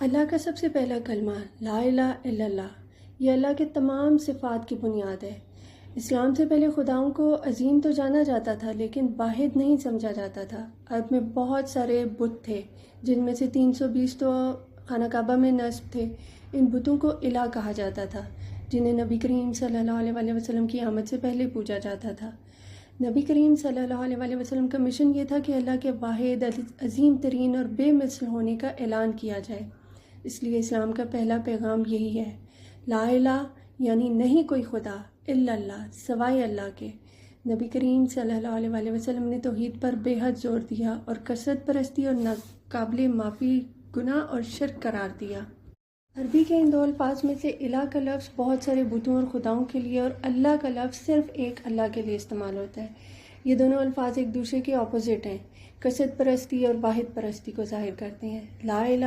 اللہ کا سب سے پہلا کلمہ لا الہ الا اللہ، یہ اللہ کے تمام صفات کی بنیاد ہے۔ اسلام سے پہلے خداؤں کو عظیم تو جانا جاتا تھا لیکن واحد نہیں سمجھا جاتا تھا۔ عرب میں بہت سارے بت تھے جن میں سے 320 تو خانہ کعبہ میں نصب تھے۔ ان بتوں کو الہ کہا جاتا تھا جنہیں نبی کریم صلی اللہ علیہ وسلم کی آمد سے پہلے پوجا جاتا تھا۔ نبی کریم صلی اللہ علیہ وسلم کا مشن یہ تھا کہ اللہ کے واحد، عظیم ترین اور بے مثل ہونے کا اعلان کیا جائے۔ اس لیے اسلام کا پہلا پیغام یہی ہے، لا الہ یعنی نہیں کوئی خدا الا اللہ، سوائے اللہ کے۔ نبی کریم صلی اللہ علیہ وسلم نے توحید پر بے حد زور دیا اور کثرت پرستی اور ناقابل معافی گناہ اور شرک قرار دیا۔ عربی کے ان دو الفاظ میں سے الہ کا لفظ بہت سارے بتوں اور خداؤں کے لیے اور اللہ کا لفظ صرف ایک اللہ کے لیے استعمال ہوتا ہے۔ یہ دونوں الفاظ ایک دوسرے کے اپوزٹ ہیں، کثرت پرستی اور واحد پرستی کو ظاہر کرتے ہیں۔ لا الہ